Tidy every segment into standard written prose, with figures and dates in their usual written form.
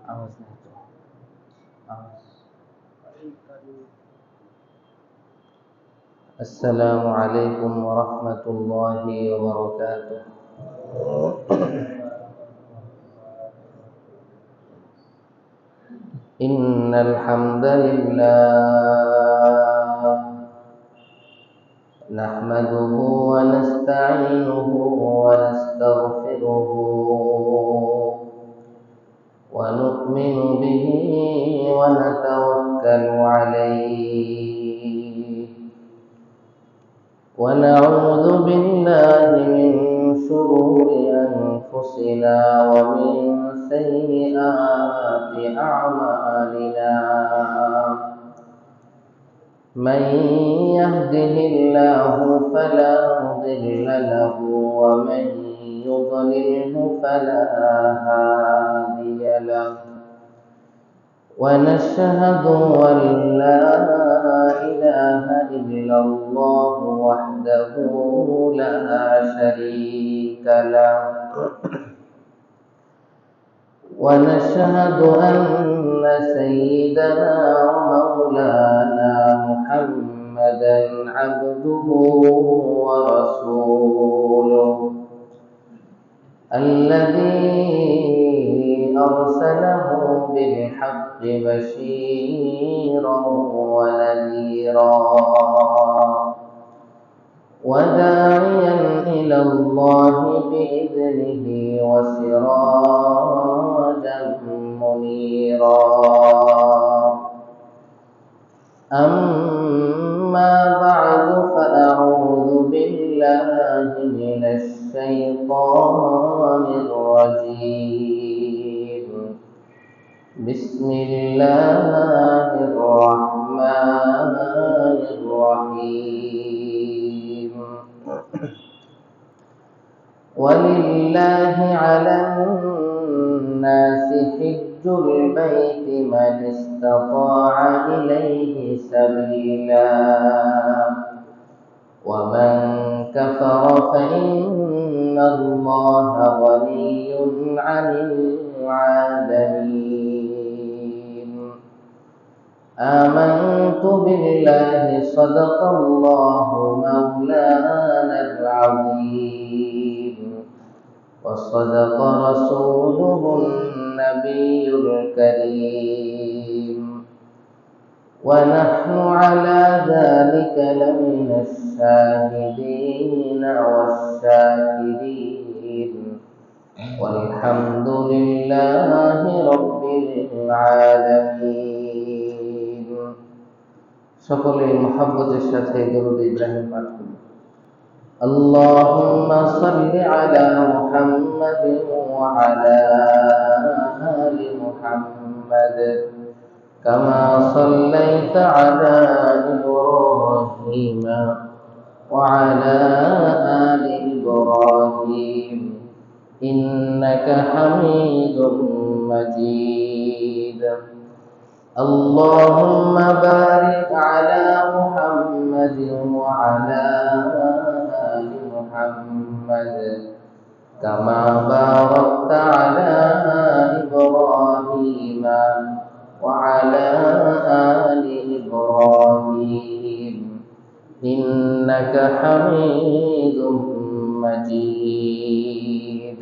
आवाज नहीं तो आवाज। السلام عليكم ورحمة الله وبركاته. إن الحمد لله نحمده ونستعينه ونستغفره ونؤمن به ونتوكل عليه ونعوذ بالله من شرور أنفسنا ومن سيئات أعمالنا. من يهده الله فلا مضل له ومن يضلله فلا هادي له. ونشهد أن لا إله إلا الله وحده لا شريك له. ونشهد أن سيدنا ومولانا محمدا عبده ورسوله الذي أرسله بالحق بشيرا ونذيرا وداعيا إلى الله بإذنه وسراجا منيرا. أما بعد فأعوذ بالله من الشيطان الرجيم. بسم الله الرحمن الرحيم. ولله على الناس حج البيت من استطاع إليه سبيلا ومن كفر فإن الله غني عن العالمين. آمنت بالله صدق الله مولانا العظيم وصدق رسوله النبي الكريم ونحن على ذلك لمن الشاهدين والشاكرين والحمد لله رب العالمين. সকলে মহব্বতের সাথে দরুদ ইব্রাহিম পাঠ করুন। اللهم صل على محمد وعلى آل محمد كما صليت على إبراهيم وعلى آل إبراهيم إنك حميد مجيد. اللهم بارك على محمد وعلى آل محمد كما باركت على إبراهيم وعلى آل إبراهيم إنك حميد مجيد.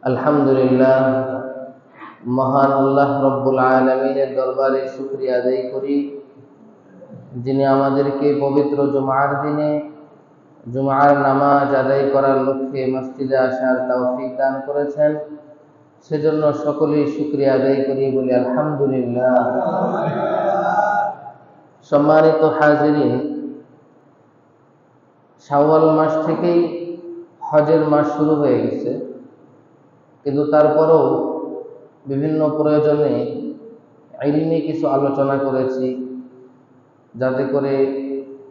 الحمد لله মহান আল্লাহ রব্বুল আলামিনের দরবারে শুকরিয়া আদায় করি, যিনি আমাদেরকে পবিত্র জুমার দিনে জুমার নামাজ আদায় করার লক্ষ্যে মসজিদে আসার তৌফিক দান করেছেন। সেজন্য সকলেই শুকরিয়া আদায় করি, বলি আলহামদুলিল্লাহ। সম্মানিত হাজিরিন, শাওয়াল মাস থেকেই হজের মাস শুরু হয়ে গেছে, কিন্তু তারপরও বিভিন্ন প্রয়োজনে ইলমি কিছু আলোচনা করেছি, যাতে করে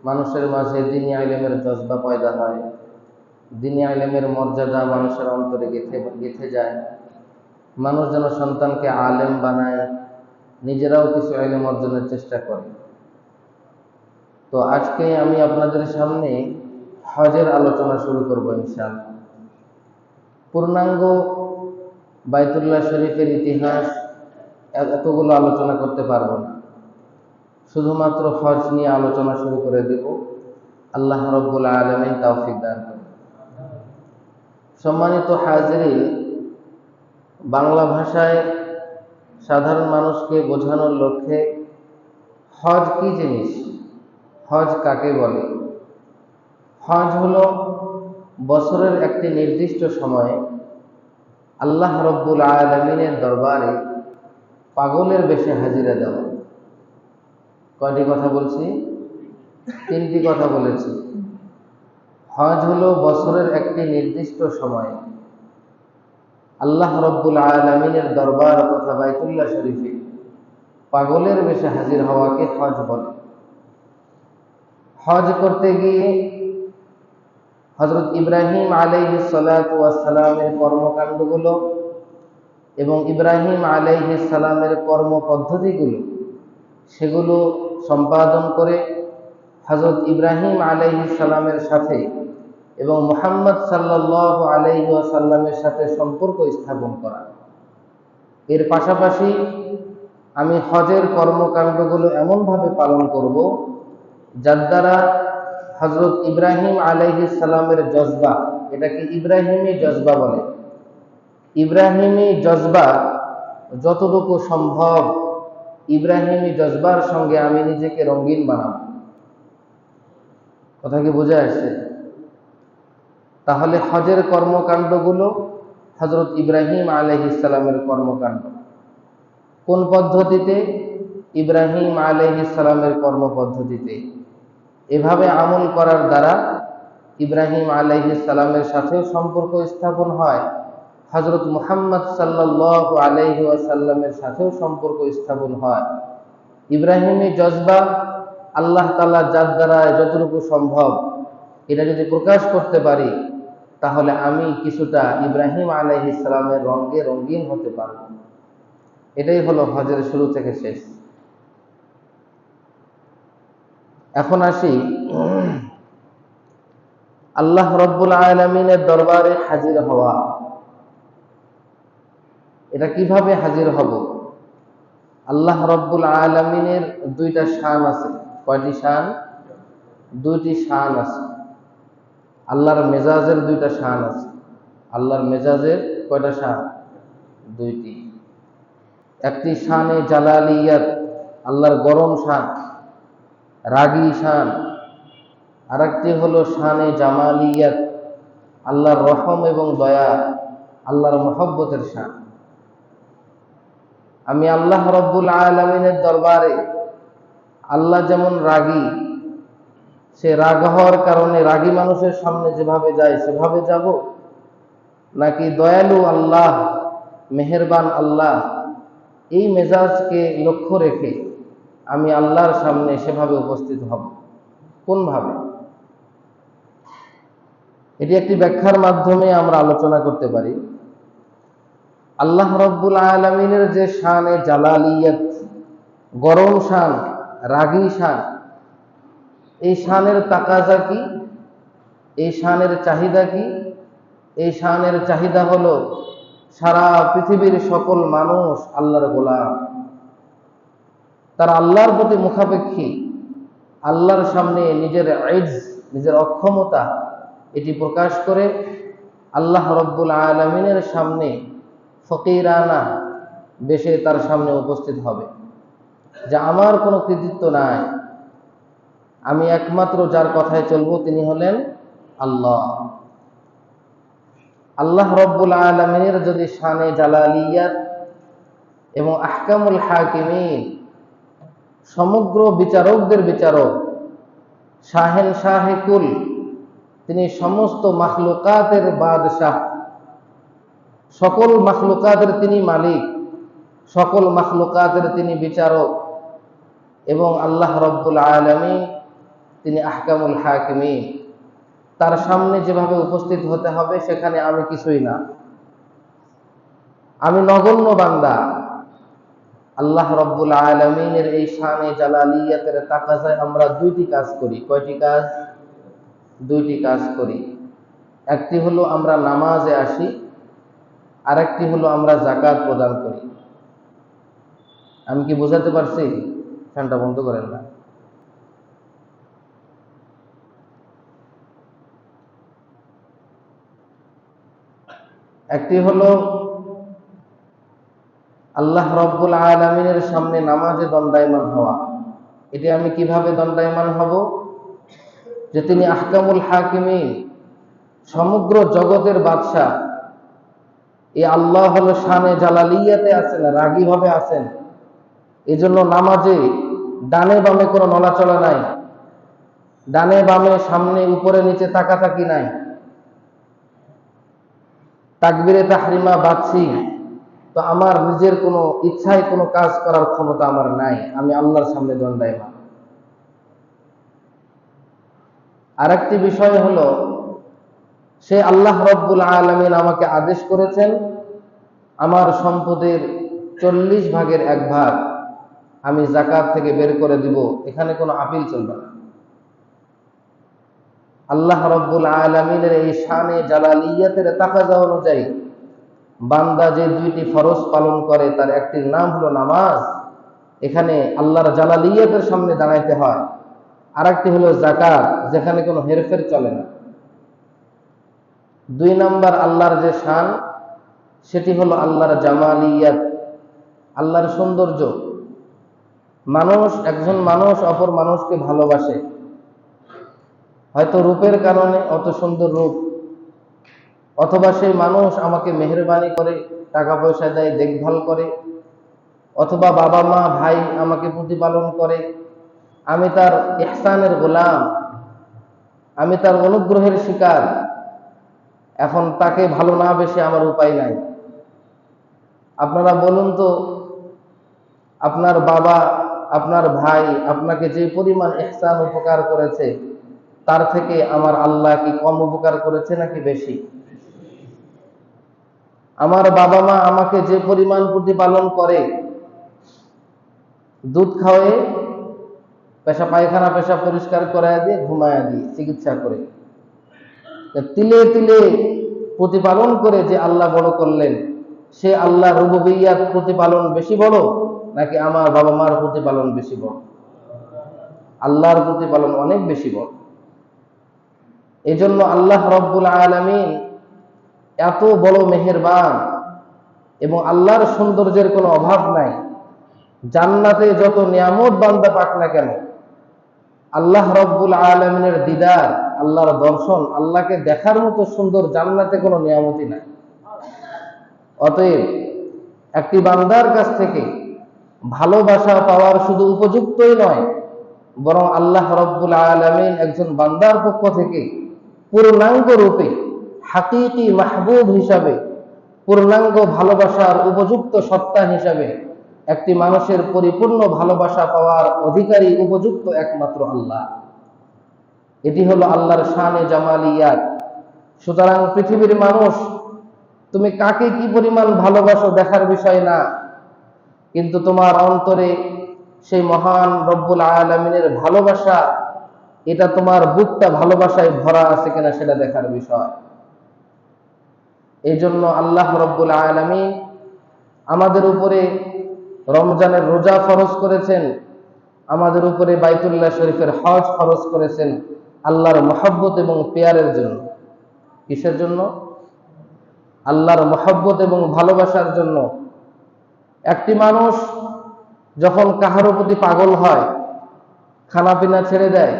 মানুষের মাঝে দ্বীনি ইলমের জজবা পয়দা হয়, দ্বীনি ইলমের মর্যাদা মানুষের অন্তরে গেঁথে যায়, মানুষ যেন সন্তানকে আলেম বানায়, নিজেরাও কিছু ইলম অর্জনের চেষ্টা করে। তো আজকে আমি আপনাদের সামনে হজের আলোচনা শুরু করব ইনশাআল্লাহ। পূর্ণাঙ্গ বাইতুল্লাহ শরীফের ইতিহাস এতগুলো আলোচনা করতে পারবো না, শুধুমাত্র হজ নিয়ে আলোচনা শুরু করে দেব। আল্লাহ রাব্বুল আলামিন তৌফিক দান করুন। সম্মানিত হাজিরিন, বাংলা ভাষায় সাধারণ মানুষকে বোঝানোর লক্ষ্যে হজ কি জিনিস, হজ কাকে বলে। হজ হলো বছরের একটি নির্দিষ্ট সময়ে আল্লাহ রাব্বুল আলামিনের দরবারে পাগলের বেশে হাজিরা দেওয়া। কয়টি কথা বলছি? তিনটি কথা বলেছি। হজ হলো বছরের একটি নির্দিষ্ট সময়ে আল্লাহ রাব্বুল আলামিনের দরবার তথা বাইতুল্লাহ শরীফে পাগলের বেশে হাজির হওয়াকে হজ বলে। হজ করতে গিয়ে হযরত ইব্রাহিম আলাইহিস সালাতু ওয়াস সালামের কর্মকাণ্ডগুলো এবং ইব্রাহিম আলাইহিস সালামের কর্ম পদ্ধতিগুলো সেগুলো সম্পাদন করে হযরত ইব্রাহিম আলাইহিস সালামের সাথে এবং মুহাম্মদ সাল্লাল্লাহু আলাইহি ওয়াসাল্লামের সাথে সম্পর্ক স্থাপন করা। এর পাশাপাশি আমি হজের কর্মকাণ্ডগুলো এমনভাবে পালন করব যার দ্বারা হযরত ইব্রাহিম আলাইহিস সালামের জজবা, এটাকে ইব্রাহিমী জজবা বলে, ইব্রাহিমী জজবা যতটুকু সম্ভব ইব্রাহিমী জজবার সঙ্গে আমি নিজেকে রঙিন বানাবো। কথা কি বোঝা আসছে? তাহলে হজের কর্মকাণ্ডগুলো হযরত ইব্রাহিম আলাইহিস সালামের কর্মকাণ্ড। কোন পদ্ধতিতে? ইব্রাহিম আলাইহিস সালামের কর্ম পদ্ধতিতে। এভাবে আমল করার দ্বারা ইব্রাহিম আলাইহিস সালামের সাথেও সম্পর্ক স্থাপন হয়, হযরত মুহাম্মদ সাল্লাল্লাহু আলাইহি ওয়াসাল্লামের সাথেও সম্পর্ক স্থাপন হয়। ইব্রাহিমী জজবা আল্লাহ তাআলা যার দ্বারা যতটুকু সম্ভব এটা যদি প্রকাশ করতে পারি তাহলে আমি কিছুটা ইব্রাহিম আলাইহিস সালামের রঙে রঙিন হতে পারব। এটাই হলো হজের শুরু থেকে শেষ। এখন আসি আল্লাহ রাব্বুল আলামিনের দরবারে হাজির হওয়া। এটা কিভাবে হাজির হব? আল্লাহ রাব্বুল আলামিনের দুইটা শান আছে। কয়টি শান? দুইটি শান আছে। আল্লাহর মেজাজের দুইটা শান আছে। আল্লাহর মেজাজের কয়টা শান? দুইটি। একটি শানে জালালিয়াত, আল্লাহর গরম শান, রাগী শান। আর একটি হলো শানে জামালিয়াত, আল্লাহর রহম এবং দয়া, আল্লাহর মহব্বতের শান। আমি আল্লাহ রাব্বুল আলামিনের দরবারে, আল্লাহ যেমন রাগী, সে রাগ হওয়ার কারণে রাগী মানুষের সামনে যেভাবে যায় সেভাবে যাব, নাকি দয়ালু আল্লাহ, মেহেরবান আল্লাহ, এই মেজাজকে লক্ষ্য রেখে আমি আল্লাহর সামনে সেভাবে উপস্থিত হব? কোনভাবে? এটি একটি ব্যাখ্যার মাধ্যমে আমরা আলোচনা করতে পারি। আল্লাহ রাব্বুল আলামিনের যে শানে জালালিয়াত, গরম শান, রাগী শান, এই শানের তাকাজা কি? এই শানের চাহিদা কি? এই শানের চাহিদা হলো সারা পৃথিবীর সকল মানুষ আল্লাহর গোলাম, তারা আল্লাহর প্রতি মুখাপেক্ষী, আল্লাহর সামনে নিজের ইজ্জ, নিজের অক্ষমতা এটি প্রকাশ করে আল্লাহ রাব্বুল আলামিনের সামনে ফকিরানা বেশে তার সামনে উপস্থিত হবে যে আমার কোনো কৃতিত্ব নাই, আমি একমাত্র যার কথায় চলবো তিনি হলেন আল্লাহ। আল্লাহ রাব্বুল আলামিনের যদি শানে জালালিয়াত এবং আহকামুল হাকিমিন, সমগ্র বিচারকদের বিচারক, শাহেন শাহে কুল, তিনি সমস্ত মাখলুকাতের বাদশাহ, সকল মাখলুকাতের তিনি মালিক, সকল মাখলুকাতের তিনি বিচারক, এবং আল্লাহ রাব্বুল আলামিন তিনি আহকামুল হাকিমিন। তার সামনে যেভাবে উপস্থিত হতে হবে সেখানে আমি কিছুই না, আমি নগণ্য বান্দা। আল্লাহ রাব্বুল আলামিনের এই শানে জালালিয়াতের তাকাজায় আমরা দুইটি কাজ করি। কয়টি কাজ? দুইটি কাজ করি। একটি হলো আমরা নামাজে আসি, আরেকটি হলো আমরা যাকাত প্রদান করি। আমি কি বোঝাতে পারছি? ফ্যানটা বন্ধ করেন না। একটি হলো আল্লাহ রব্বুল আলামিনের সামনে নামাজে দণ্ডায়মান হওয়া। এটি আমি কিভাবে দণ্ডায়মান হব? যে তিনি আহকামুল হাকিমিন, সমগ্র জগতের বাদশাহ, এই আল্লাহ হলো শানে জালালিয়াতে আছেন, রাগী ভাবে আছেন। এজন্য নামাজে ডানে বামে কোনো নড়াচড়া নাই, ডানে বামে সামনে উপরে নিচে তাকাতাকি নাই। তাকবীরে তাহরিমা বাঁধছি তো আমার নিজের কোনো ইচ্ছায় কোনো কাজ করার ক্ষমতা আমার নাই, আমি আল্লাহর সামনে দণ্ডায়মান। আরেকটি বিষয় হলো সে আল্লাহ রব্বুল আলামিন আমাকে আদেশ করেছেন আমার সম্পদের 40 ভাগের 1 ভাগ আমি যাকাত থেকে বের করে দিব, এখানে কোনো আপিল চলবে না। আল্লাহ রব্বুল আলামিনের এই শানে জালালিয়াতের তাকাজা অনুযায়ী বান্দা যে 2টি ফরজ পালন করে তার একটির নাম হলো নামাজ, এখানে আল্লাহর জালালিয়াতের সামনে দাঁড়াইতে হয়। আরেকটি হলো যাকাত, যেখানে কোনো হেরফের চলে না। 2 নাম্বার আল্লাহর যে শান, সেটি হলো আল্লাহর জামালিয়াত, আল্লাহর সৌন্দর্য। একজন মানুষ অপর মানুষকে ভালোবাসে, হয়তো রূপের কারণে, অত সুন্দর রূপ, অথবা সেই মানুষ আমাকে মেহেরবানি করে, টাকা পয়সা দেয়, দেখভাল করে, অথবা বাবা মা ভাই আমাকে প্রতিপালন করে, আমি তার ইহসানের গোলাম, আমি তার অনুগ্রহের শিকার। এখন তাকে ভালো না বেশে আমার উপায় নাই। আপনারা বলুন তো, আপনার বাবা আপনার ভাই আপনাকে যে পরিমাণ ইহসান উপকার করেছে, তার থেকে আমার আল্লাহ কি কম উপকার করেছে নাকি বেশি? আমার বাবা মা আমাকে যে পরিমাণ প্রতিপালন করে, দুধ খাওয়ায়, পায়খানা পেশাব পরিষ্কার করায় দিয়ে, ঘুমায় দিয়ে, চিকিৎসা করে, তিলে তিলে প্রতিপালন করে যে আল্লাহ বড় করলেন, সে আল্লাহ রুবুবিয়্যাত প্রতিপালন বেশি বড় নাকি আমার বাবা মার প্রতিপালন বেশি বড়? আল্লাহর প্রতিপালন অনেক বেশি বড়। এজন্য আল্লাহ রব্বুল আলামিন এত বড় মেহেরবান, এবং আল্লাহর সৌন্দর্যের কোনো অভাব নাই। জান্নাতে যত নিয়ামত বান্দা পাক না কেন, আল্লাহ রব্বুল আলামিনের দিদার, আল্লাহর দর্শন, আল্লাহকে দেখার মতো সুন্দর জান্নাতে কোনো নিয়ামতই নাই। অতএব একটি বান্দার কাছ থেকে ভালোবাসা পাওয়ার শুধু উপযুক্তই নয়, বরং আল্লাহ রব্বুল আলামিন একজন বান্দার পক্ষ থেকে পূর্ণাঙ্গ রূপে হাকিকি মাহবুব হিসাবে, পূর্ণাঙ্গ ভালোবাসার উপযুক্ত সত্তা হিসাবে একটি মানুষের পরিপূর্ণ ভালোবাসা পাওয়ার অধিকারী উপযুক্ত একমাত্র আল্লাহ। এটি হলো আল্লাহর শানে জামালিয়াত। সুতরাং পৃথিবীর মানুষ তুমি কাকে কি পরিমাণ ভালোবাসো দেখার বিষয় না, কিন্তু তোমার অন্তরে সেই মহান রব্বুল আলামিনের ভালোবাসা, এটা তোমার বুকটা ভালোবাসায় ভরা আছে কিনা সেটা দেখার বিষয়। এই জন্য আল্লাহ রব্বুল আলামিন আমাদের উপরে রমজানের রোজা ফরজ করেছেন, আমাদের উপরে বাইতুল্লাহ শরীফের হজ ফরজ করেছেন আল্লাহর মহব্বত এবং পেয়ারের জন্য। কিসের জন্য? আল্লাহর মহব্বত এবং ভালোবাসার জন্য। একটি মানুষ যখন কাহারও প্রতি পাগল হয়, খানা পিনা ছেড়ে দেয়,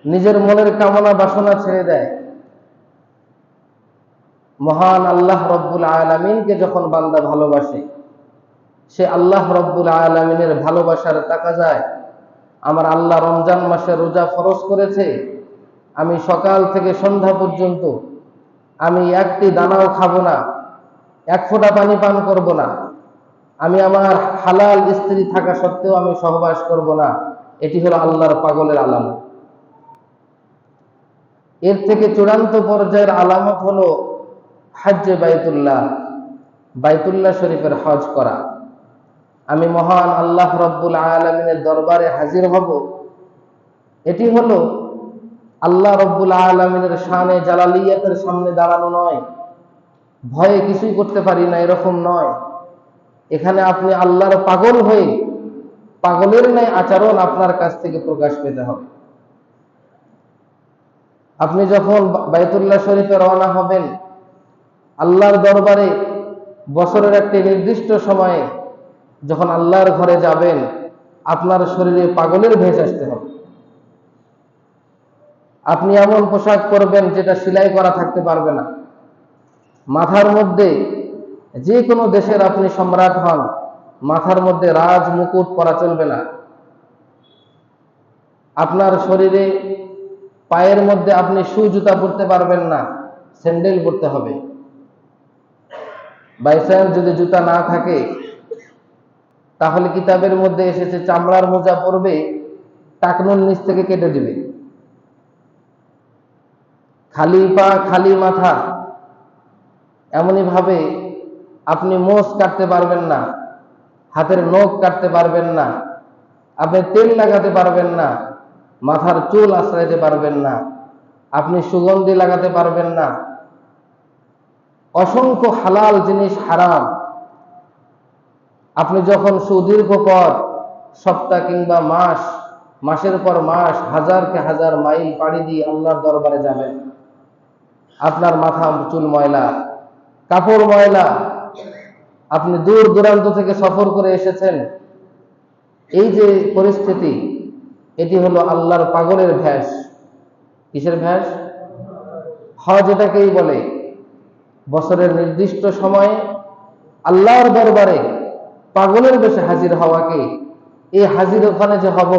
নিজের মনের কামনা বাসনা ছেড়ে দেয়, মহান আল্লাহ রব্বুল আলামিনকে যখন বান্দা ভালোবাসে, সে আল্লাহ রব্বুল আলামিনের ভালোবাসার তাকাজায় আমার আল্লাহ রমজান মাসে রোজা ফরজ করেছে, আমি সকাল থেকে সন্ধ্যা পর্যন্ত আমি একটি দানাও খাবো না, 1 ফোঁটা পানি পান করব না, আমি আমার হালাল স্ত্রী থাকা সত্ত্বেও আমি সহবাস করব না। এটি হলো আল্লাহর পাগলের আলামত। এর থেকে চূড়ান্ত পর্যায়ের আলামত হলো হজ্জে বাইতুল্লাহ শরীফের হজ করা। আমি মহান আল্লাহ রব্বুল আলামিনের দরবারে হাজির হব, এটি হলো আল্লাহ রব্বুল আলামিনের শানে জালালিয়াতের সামনে দাঁড়ানো নয়, ভয়ে কিছুই করতে পারি না, এরকম নয়। এখানে আপনি আল্লাহর পাগল হয়ে পাগলের ন্যায় আচরণ আপনার কাছ থেকে প্রকাশ পেতে হবে। আপনি যখন বাইতুল্লাহ শরীফে রওনা হবেন, আল্লাহর দরবারে বছরের একটি নির্দিষ্ট সময়ে যখন আল্লাহর ঘরে যাবেন, আপনার শরীরে পাগলের ভেষ আসতে হবে। আপনি এমন পোশাক পরবেন যেটা সেলাই করা থাকতে পারবে না। মাথার মধ্যে, যে কোনো দেশের আপনি সম্রাট হন, মাথার মধ্যে রাজ মুকুট পরা চলবে না। আপনার শরীরে, পায়ের মধ্যে আপনি শু জুতা পরতে পারবেন না, স্যান্ডেল পরতে হবে। বাইচান্স যদি জুতা না থাকে, তাহলে কিতাবের মধ্যে এসেছে চামড়ার মোজা পরবে, টাকনুর নিচ থেকে কেটে দিবে। খালি পা খালি মাথা, এমনই ভাবে আপনি মোষ কাটতে পারবেন না, হাতের নখ কাটতে পারবেন না, আপনি তেল লাগাতে পারবেন না, মাথার চুল আশ্রাইতে পারবেন না, আপনি সুগন্ধি লাগাতে পারবেন না। অসংখ্য হালাল জিনিস হারাম। আপনি যখন সুদীর্ঘ পর সপ্তাহ কিংবা মাসের পর মাস, হাজারকে হাজার মাইল পাড়ি দিয়ে আল্লাহর দরবারে যাবেন, আপনার মাথা চুল ময়লা, কাপড় ময়লা, আপনি দূর দূরান্ত থেকে সফর করে এসেছেন, এই যে পরিস্থিতি, এটি হলো আল্লাহর পাগলের ভ্যাস। কিসের ভ্যাস? হজ এটাকেই বলে। বছরের নির্দিষ্ট সময়ে আল্লাহর দরবারে পাগলের বেশে হাজির হওয়াকে, এই হাজির ওখানে যে হব,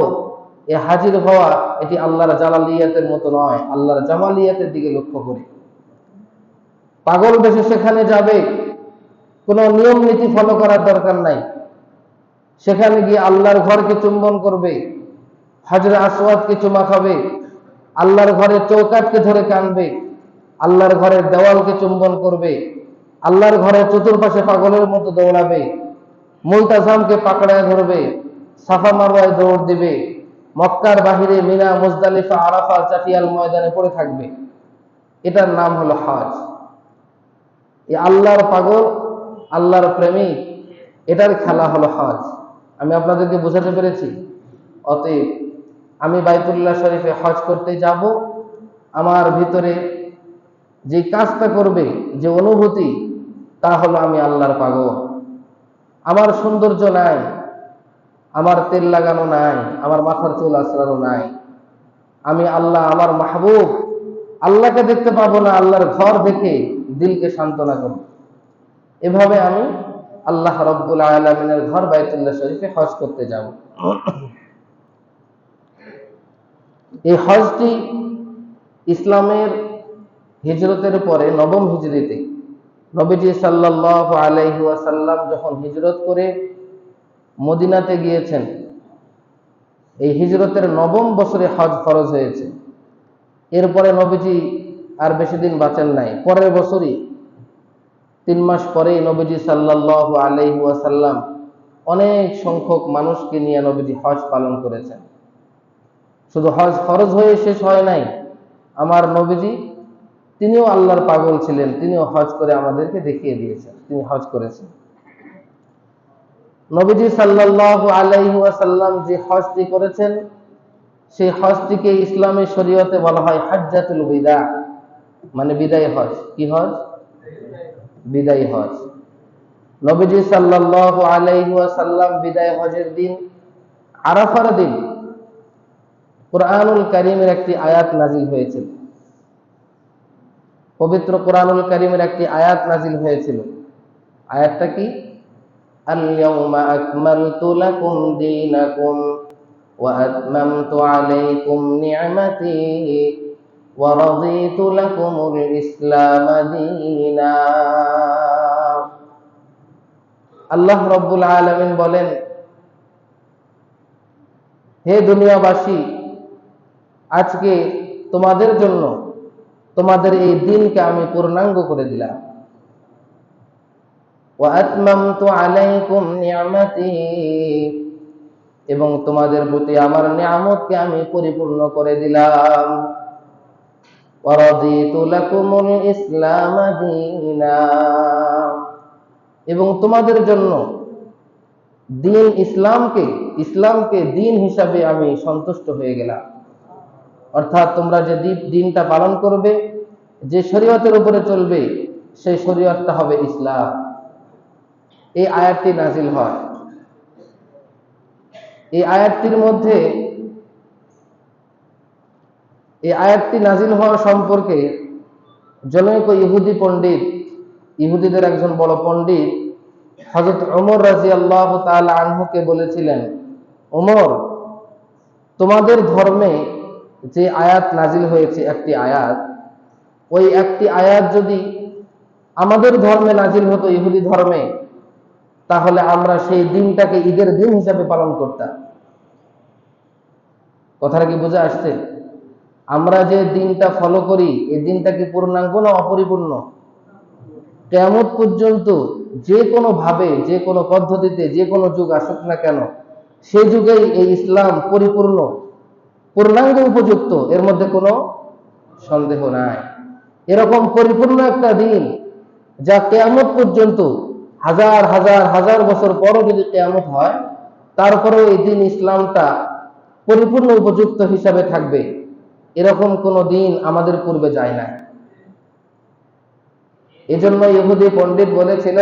এই হাজির হওয়া, এটি আল্লাহর জালালিয়াতের মতো নয়, আল্লাহর জামালিয়াতের দিকে লক্ষ্য করে। পাগল বেশে সেখানে যাবে, কোনো নিয়ম নীতি ফলো করার দরকার নাই। সেখানে গিয়ে আল্লাহর ঘরকে চুম্বন করবে, হাজরে আসওয়াদকে চুমা খাবে, আল্লাহর ঘরের চৌকাঠকে ধরে কানবে, আল্লাহর ঘরের দেওয়ালকে চুম্বন করবে, আল্লাহর ঘরের চতুর্পাশে পাগলের মতো দৌড়াবে, মুলতাজামকে পাকড়ায় ধরবে, সাফা মারওয়ায় দৌড় দিবে, মক্কার বাহিরে মিনা, মুজদালিফা, আরাফা, চাটিয়াল ময়দানে পড়ে থাকবে। এটার নাম হলো হজ। এই আল্লাহর পাগল, আল্লাহর প্রেমিক, এটার খেলা হলো হজ। আমি আপনাদেরকে বোঝাতে পেরেছি? অতএব আমি বাইতুল্লাহ শরীফে হজ করতে যাব, আমার ভিতরে যে কাজটা করবে, যে অনুভূতি, তা হলো আমি আল্লাহর পাগল। আমার সৌন্দর্য নাই, আমার তেল লাগানো নাই, আমার মাথার চুল আঁচড়ানো নাই, আমি আল্লাহ, আমার মাহবুব আল্লাহকে দেখতে পাবো না, আল্লাহর ঘর দেখে দিলকে সান্ত্বনা করব। এভাবে আমি আল্লাহ রব্বুল আলামিনের ঘর বাইতুল্লাহ শরীফে হজ করতে যাব। এই হজটি ইসলামের হিজরতের পরে নবম হিজরিতে নবীজি সাল্লাল্লাহু আলাইহি ওয়াসাল্লাম যখন হিজরত করে মদিনাতে গিয়েছেন, এই হিজরতের নবম বছরে হজ ফরজ হয়েছে। এরপরে নবীজি আর বেশি দিন বাঁচেন নাই। পরের বছরই 3 মাস পরেই নবীজি সাল্লাল্লাহু আলাইহি ওয়াসাল্লাম অনেক সংখ্যক মানুষকে নিয়ে নবীজি হজ পালন করেছেন। শুধু হজ ফরজ হয়ে শেষ হয় নাই, আমার নবীজি তিনিও আল্লাহর পাগল ছিলেন, তিনিও হজ করে আমাদেরকে দেখিয়ে দিয়েছেন, তিনি হজ করেছেন। নবীজি সাল্লাল্লাহু আলাইহি ওয়াসাল্লাম যে হজটি করেছেন, সেই হজটিকে ইসলামের শরীয়তে বলা হয় হাজ্জাতুল বিদা, মানে বিদায় হজ। কি হজ? বিদায় হজ। নবীজি সাল্লাল্লাহু আলাইহি ওয়াসাল্লাম বিদায় হজের দিন, আরাফার দিন, কুরআনুল কারীমের একটি আয়াত নাজিল হয়েছিল। পবিত্র কুরআনুল কারীমের একটি আয়াত নাজিল হয়েছিল। আয়াতটা কি? আল-ইয়াউমা আকমালতু লাকুম দীনাকুম ওয়া আতমামতু আলাইকুম নি'মাতি ওয়া রাদিতু লাকুমুল ইসলাম দীনা। আল্লাহ রাব্বুল আলামিন বলেন, হে দুনিয়াবাসী, আজকে তোমাদের জন্য তোমাদের এই দিনকে আমি পূর্ণাঙ্গ করে দিলাম। ওয়া আতমামতু আলাইকুম নি'মাতি, এবং তোমাদের প্রতি আমার নিয়ামতকে আমি পরিপূর্ণ করে দিলাম। ওয়ারাদিতু লাকুমুল ইসলাম দীনা, এবং তোমাদের জন্য দিন ইসলামকে দিন হিসাবে আমি সন্তুষ্ট হয়ে গেলাম। অর্থাৎ তোমরা যে দিনটা পালন করবে, যে শরীয়তের উপরে চলবে, সেই শরীয়তটা হবে ইসলাম। এই আয়াতটি নাজিল হয়। এই আয়াতটি নাজিল হওয়া সম্পর্কে জনৈক ইহুদি পণ্ডিত, ইহুদিদের একজন বড় পণ্ডিত হযরত ওমর রাদিয়াল্লাহু তাআলা আনহুকে বলেছিলেন, ওমর, তোমাদের ধর্মে যে আয়াত নাজিল হয়েছে একটি আয়াত, ওই একটি আয়াত যদি আমাদের ধর্মে নাজিল হতো, ইহুদি ধর্মে, তাহলে আমরা সেই দিনটাকে ঈদের দিন হিসাবে পালন করতাম। কথাটা কি বুঝে আসছে? আমরা যে দিনটা ফলো করি, এই দিনটা কি পূর্ণাঙ্গ না অপরিপূর্ণ? কিয়ামত পর্যন্ত যে কোনো ভাবে, যে কোনো পদ্ধতিতে, যে কোনো যুগ আসুক না কেন, সেই যুগেই এই ইসলাম পূর্ণাঙ্গ উপযুক্ত, এর মধ্যে কোনো সন্দেহ নাই। এরকম পরিপূর্ণ একটা দিন, যা কিয়ামত পর্যন্ত হাজার হাজার হাজার বছর পরও যদি কিয়ামত হয়, তারপরেও এই দিন ইসলামটা পরিপূর্ণ উপযুক্ত হিসাবে থাকবে, এরকম কোনো দিন আমাদের পূর্বে যায় না। এজন্য ইহুদি পণ্ডিত বলেছিল,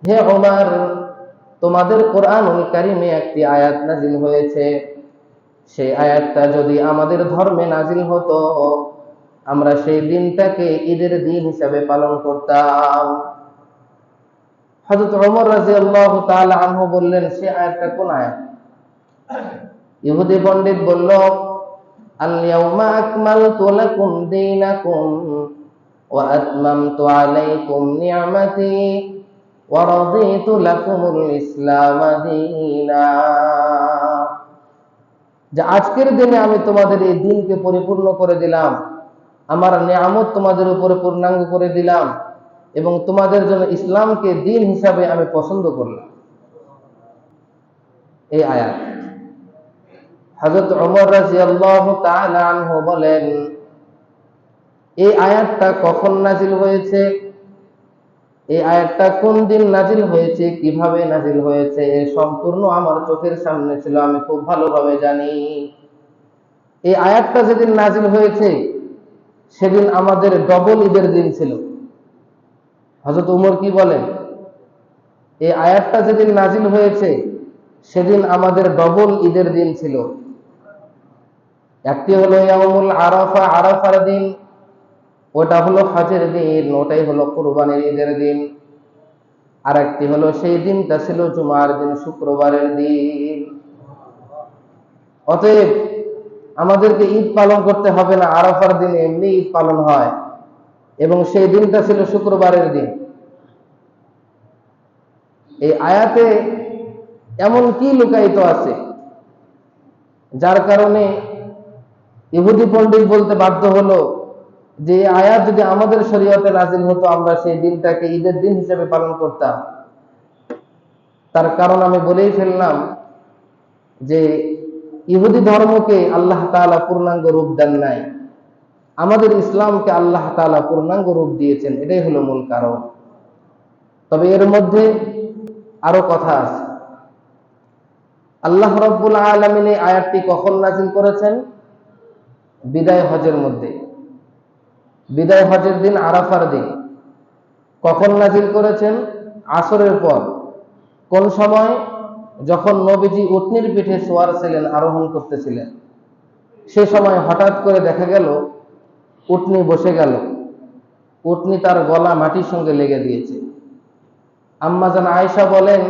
হে ওমর, তোমাদের কোরআনুল কারীমে একটি আয়াত নাজিল হয়েছে, সেই আয়াতটা যদি আমাদের ধর্মে নাজিল হতো, আমরা সেই দিনটাকে ঈদের দিন হিসাবে পালন করতাম। হযরত ওমর রাদিয়াল্লাহু তাআলা আনহু বললেন, সেই আয়াতটা কোন আয়াত? ইহুদি পণ্ডিত বলল, আল ইয়াউমা আকমালতু লাকুম দীনাকুম ওয়া আতমামতু আলাইকুম নি'মাতি ওয়া রাদিতু লাকুমুল ইসলাম দীনা, যে আজকের দিনে আমি তোমাদের এই দিনকে পরিপূর্ণ করে দিলাম, আমার নিয়ামত তোমাদের উপরে পূর্ণাঙ্গ করে দিলাম, এবং তোমাদের জন্য ইসলামকে দিন হিসাবে আমি পছন্দ করলাম। এই আয়াত। হযরত ওমর রাদিয়াল্লাহু তাআলা আনহু বলেন, এই আয়াতটা কখন নাজিল হয়েছে, এই আয়াতটা কোন দিন নাজিল হয়েছে, কিভাবে নাজিল হয়েছে, এর সম্পূর্ণ আমার চোখের সামনে ছিল, আমি খুব ভালোভাবে জানি। এই আয়াতটা যেদিন নাজিল হয়েছে, সেদিন আমাদের ডবল ঈদের দিন ছিল। হযরত ওমর কি বলেন? এই আয়াতটা যেদিন নাজিল হয়েছে, সেদিন আমাদের ডবল ঈদের দিন ছিল। একটি হলো ইয়াউমুল আরাফা, আরাফার দিন, ওটা হলো হজের দিন, ওটাই হলো কুরবানির ঈদের দিন। আর একটি হলো সেই দিনটা ছিল জুমার দিন, শুক্রবারের দিন। অতএব আমাদেরকে ঈদ পালন করতে হবে না, আরাফার দিনে এমনি ঈদ পালন হয়, এবং সেই দিনটা ছিল শুক্রবারের দিন। এই আয়াতে এমন কি লুকায়িত আছে, যার কারণে ইহুদি পণ্ডিত বলতে বাধ্য হলো যে এই আয়াত যদি আমাদের শরীয়তে নাজিল হতো, আমরা সেই দিনটাকে ঈদের দিন হিসেবে পালন করতাম। তার কারণ আমি বলেই ফেললাম যে ইহুদি ধর্মকে আল্লাহ তাআলা পূর্ণাঙ্গ রূপ দেন নাই, আমাদের ইসলামকে আল্লাহ তাআলা পূর্ণাঙ্গ রূপ দিয়েছেন, এটাই হলো মূল কারণ। তবে এর মধ্যে আরো কথা আছে। আল্লাহ রাব্বুল আলামিন এই আয়াতটি কখন নাজিল করেছেন? বিদায় হজের মধ্যে, বিদায় হজের দিন, আরাফার দিন। কখন নাজিল করেছেন? আসরের পর। কোন সময়? যখন নবীজি উটনির পিঠে সওয়ার ছিলেন, আরোহণ করতেছিলেন। সে সময় হঠাৎ করে দেখা গেল উটনি বসে গেল, উটনি তার গলা মাটির সঙ্গে লেগে দিয়েছে। আম্মা জান আয়েশা বলেন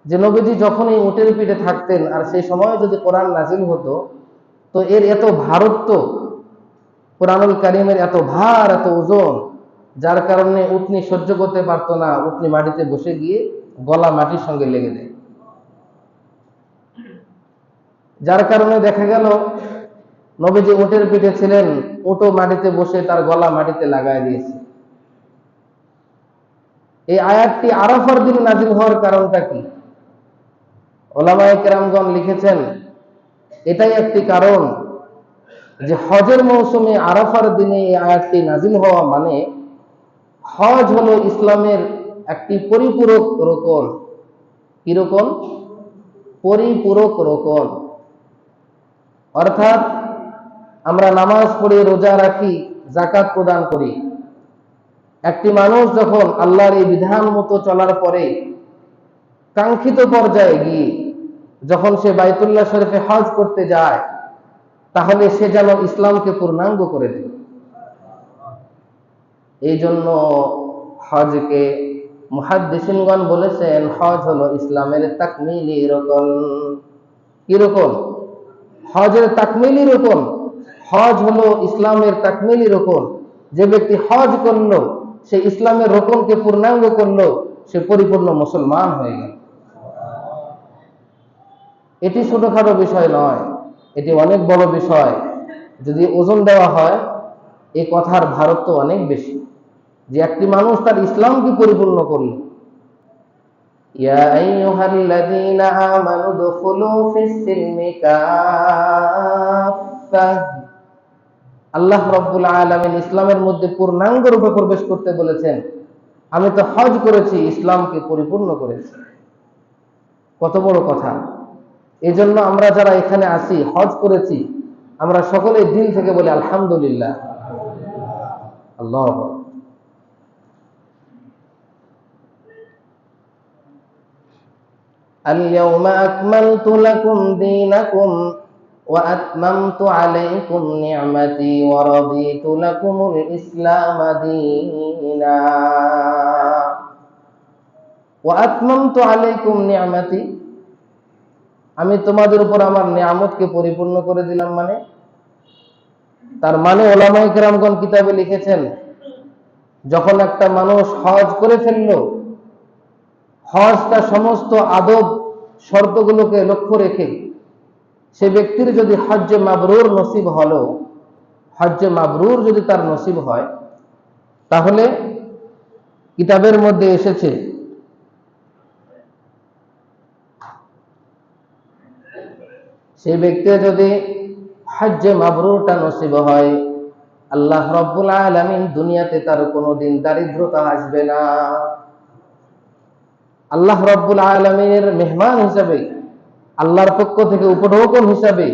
যে নবীজি যখনই উটের পিঠে থাকতেন, আর সেই সময় যদি কোরআন নাজিল হতো, তো এর এত ভারত্ব, কোরআনুল কারীমের এত ভার, এত ওজন, যার কারণে উটনি সহ্য করতে পারতো না, উটনি মাটিতে বসে গিয়ে গলা মাটির সঙ্গে লেগে দেয়। যার কারণে দেখা গেল নবীজি উটের পিঠে ছিলেন, উটও মাটিতে বসে তার গলা মাটিতে লাগায় দিয়েছে। এই আয়াতটি আরাফার দিন নাজিল হওয়ার কারণটা কি? উলামায়ে কেরামগণ লিখেছেন, এটাই একটি কারণ যে হজের মৌসুমে আরাফার দিনে এই আয়াতটি নাজিল হওয়া মানে হজ হলো ইসলামের একটি পরিপূরক রোকন। কি রোকন? পরিপূরক রোকন। অর্থাৎ আমরা নামাজ পড়ি, রোজা রাখি, যাকাত প্রদান করি। একটি মানুষ যখন আল্লাহর এই বিধান মতো চলার পরে কাঙ্ক্ষিত পর্যায়ে গিয়ে যখন সে বাইতুল্লাহ শরীফে হজ করতে যায়, তাহলে সে যেন ইসলামকে পূর্ণাঙ্গ করে দেয়। এই জন্য হজকে মুহাদ্দিসিনগণ বলেছেন হজ হলো ইসলামের তাকমিলি রকন। কি রকন? হজের তাকমিলি রকন। হজ হলো ইসলামের তাকমিলি রকন। যে ব্যক্তি হজ করলো, সে ইসলামের রকনকে পূর্ণাঙ্গ করলো, সে পরিপূর্ণ মুসলমান হয়ে গেল। এটি ছোটখাটো বিষয় নয়, এটি অনেক বড় বিষয়। যদি ওজন দেওয়া হয়, এই কথার ভারত্ব অনেক বেশি, যে একটি মানুষ তার ইসলামকে পরিপূর্ণ করল। ইয়া আইয়ুহাল্লাযীনা আমানু দুখুলু ফিস-সিলমি কাফফা। আল্লাহ রাব্বুল আলামিন ইসলামের মধ্যে পূর্ণাঙ্গ রূপে প্রবেশ করতে বলেছেন। আমি তো হজ করেছি, ইসলামকে পরিপূর্ণ করেছি। কত বড় কথা! এজন্য আমরা যারা এখানে আসি, হজ করেছি, আমরা সকলেই দিল থেকে বলি আলহামদুলিল্লাহ। আল্লাহু আকবার। اليوم أكملت لكم دينكم وأتممت عليكم نعمتي ورضيت لكم الإسلام دينا وأتممت عليكم نعمتي। আমি তোমাদের উপর আমার নিয়ামতকে পরিপূর্ণ করে দিলাম। মানে তার মানে উলামায়ে কেরামগণ কিতাবে লিখেছেন, যখন একটা মানুষ হজ করে ফেলল, হজ তার সমস্ত আদব শর্তগুলোকে লক্ষ্য রেখে সে ব্যক্তির যদি হজ্জে মাবরুর নসিব হলো, হজ্জে মাবরুর যদি তার নসিব হয়, তাহলে কিতাবের মধ্যে এসেছে সেই ব্যক্তির যদি হজ্জে মাবরুরটা নসিব হয়, আল্লাহ রাব্বুল আলামিন দুনিয়াতে তার কোনোদিন দারিদ্রতা আসবে না। আল্লাহ রাব্বুল আলামিনের মেহমান হিসাবে, আল্লাহর পক্ষ থেকে উপঢৌকন হিসাবে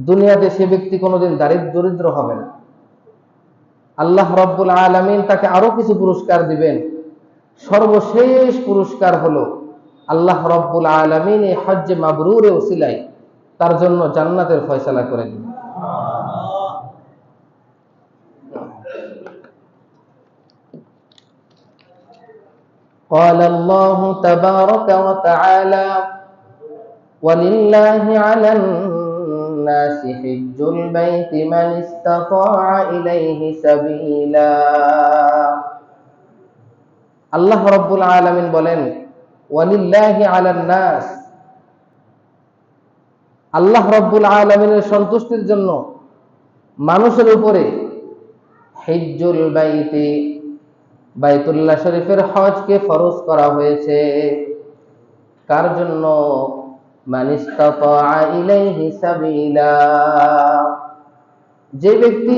দুনিয়াতে সে ব্যক্তি কোনোদিন দরিদ্র হবে না। আল্লাহ রাব্বুল আলামিন তাকে আরো কিছু পুরস্কার দিবেন। সর্বশেষ পুরস্কার হলো আল্লাহ রাব্বুল আলামিন এই হজ্জে মাবরুরের ওসিলায় তার জন্য জান্নাতের ফয়সালা করে দিবেন। قال الله تبارك وتعالى ولله على الناس حج البيت من استطاع إليه سبيلا। আল্লাহ রাব্বুল আলামিন বলেন ওয়ালিল্লাহি আলান নাস, আল্লাহ রাব্বুল আলামিনের সন্তুষ্টির জন্য মানুষের উপরে হিজ্জুল বাইতি, বাইতুল্লাহ শরীফের হজকে ফরজ করা হয়েছে। কার জন্য? মান ইসতাতা ইলাইহি সাবিলা। যে ব্যক্তি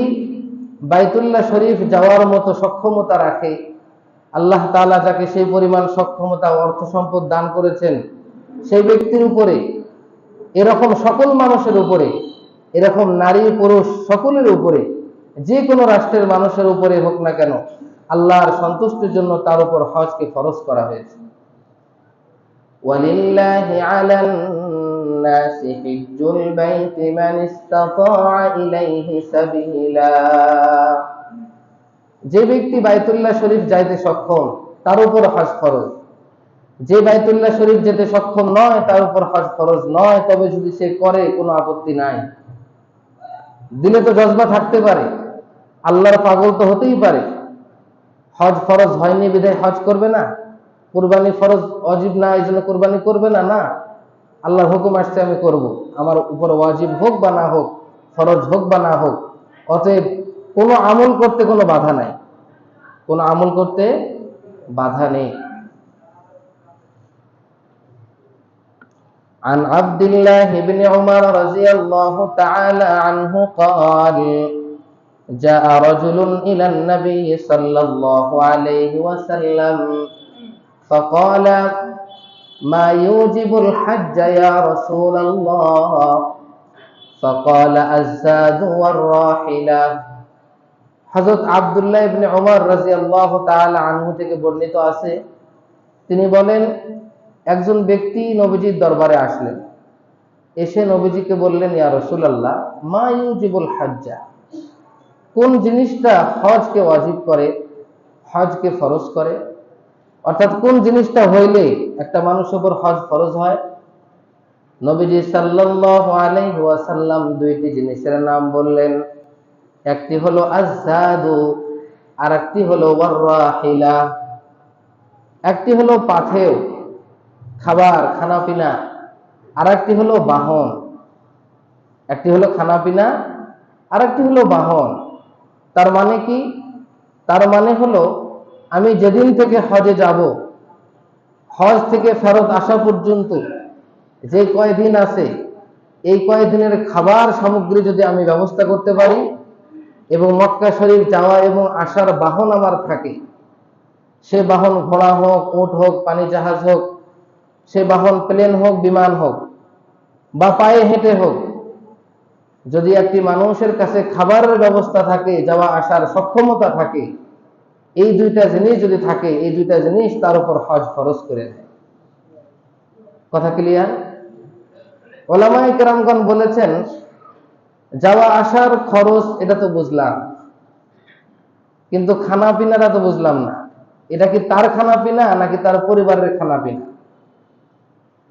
বাইতুল্লাহ শরীফ যাওয়ার মতো সক্ষমতা রাখে, আল্লাহ তাআলা যাকে সেই পরিমাণ সক্ষমতা অর্থ সম্পদ দান করেছেন, সেই ব্যক্তির উপরে, এরকম সকল মানুষের উপরে, এরকম নারী পুরুষ সকলের উপরে, যে কোনো রাষ্ট্রের মানুষের উপরে হোক না কেন, আল্লাহর সন্তুষ্টির জন্য তার উপর হজকে ফরজ করা হয়েছে। ওয়ালিল্লাহি আলান নাসি হিজ্জুল বাইতি মান ইসতাতা ইলাইহি সাবিলা। যে ব্যক্তি বাইতুল্লাহ শরীফ যাইতে সক্ষম, তার উপর হজ ফরজ। যে বাইতুল্লাহ শরীফ যেতে সক্ষম নয়, তার উপর হজ ফরজ নয়। তবে যদি সে করে, কোনো আপত্তি নাই। দিলে তো জজবা থাকতে পারে, আল্লাহর পাগল তো হতেই পারে। হজ ফরজ হয়নি বিধায় হজ করবে না, কুরবানি ফরজ ওয়াজিব না এই জন্য কুরবানি করবে না। না, আল্লাহর হুকুম আসছে আমি করব, আমার উপর ওয়াজিব হোক বা না হোক, ফরজ হোক বা না হোক। অতএব কোনো আমল করতে কোনো বাধা নাই, কোনো আমল করতে বাধা নেই। عن عبد الله بن عمر رضي الله تعالى عنه قال جاء رجل إلى النبي صلى الله عليه وسلم فقال ما يوجب الحج يا رسول الله فقال الزاد والراحلة হযরত আব্দুল্লাহ ইবনে উমর রাদিয়াল্লাহু তাআলা আনহু থেকে বর্ণিত আছে, তিনি বলেন একজন ব্যক্তি নবীজির দরবারে আসলেন, এসে নবীজিকে বললেন ইয়া রাসূলুল্লাহ মা ইউজিবুল হাজ্জা, কোন জিনিসটা হজকে ওয়াজিব করে, হজকে ফরজ করে, অর্থাৎ কোন জিনিসটা হইলে একটা মানুষের উপর হজ ফরজ হয়। নবীজি সাল্লাল্লাহু আলাইহি ওয়াসাল্লাম দুইটি জিনিসের নাম বললেন, একটি হলো আযযাদু আর একটি হলো ওয়াররাহিলা। একটি হলো পাথেয় খাবার খানাপিনা, আর একটি হলো বাহন। একটি হলো খানাপিনা আর একটি হলো বাহন। তার মানে কি? তার মানে হলো আমি যেদিন থেকে হজে যাব, হজ থেকে ফেরত আসা পর্যন্ত যে কয়দিন আছে, এই কয়দিনের খাবার সামগ্রী যদি আমি ব্যবস্থা করতে পারি এবং মক্কা শরীফ যাওয়া এবং আসার বাহন আমার থাকে, সে বাহন ঘোড়া হোক, উট হোক, পানি জাহাজ হোক, সে বাহন প্লেন হোক, বিমান হোক বা পায়ে হেঁটে হোক, যদি একটি মানুষের কাছে খাবারের ব্যবস্থা থাকে, যাওয়া আসার সক্ষমতা থাকে, এই দুইটা জিনিস যদি থাকে, এই দুইটা জিনিস তার উপর হজ ফরজ করে দেয়। কথা ক্লিয়ার? উলামায়ে কেরামগণ বলেছেন যাওয়া আসার খরচ এটা তো বুঝলাম, কিন্তু খানা পিনাটা তো বুঝলাম না। এটা কি তার খানা পিনা নাকি তার পরিবারের খানা পিনা?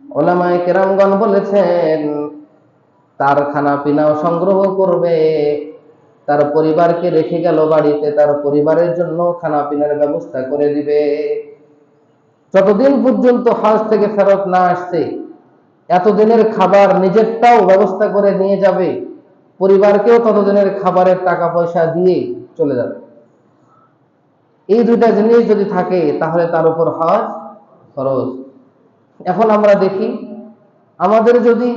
উলামায়ে কেরামগণ বলেছেন তার খানা পিনাও সংগ্রহ করবে, তার পরিবারকে রেখে গেল বাড়িতে, তার পরিবারের জন্য খানা পিনার ব্যবস্থা করে দিবে। যতদিন পর্যন্ত হজ থেকে ফেরত না আসছে, এতদিনের খাবার নিজেরটাও ব্যবস্থা করে নিয়ে যাবে, পরিবারকেও ততদিনের খাবারের টাকা পয়সা দিয়ে চলে যাবে। এই দুইটা জিনিস যদি থাকে তাহলে তার উপর হজ ফরজ। এখন আমরা দেখি, আমাদের যদি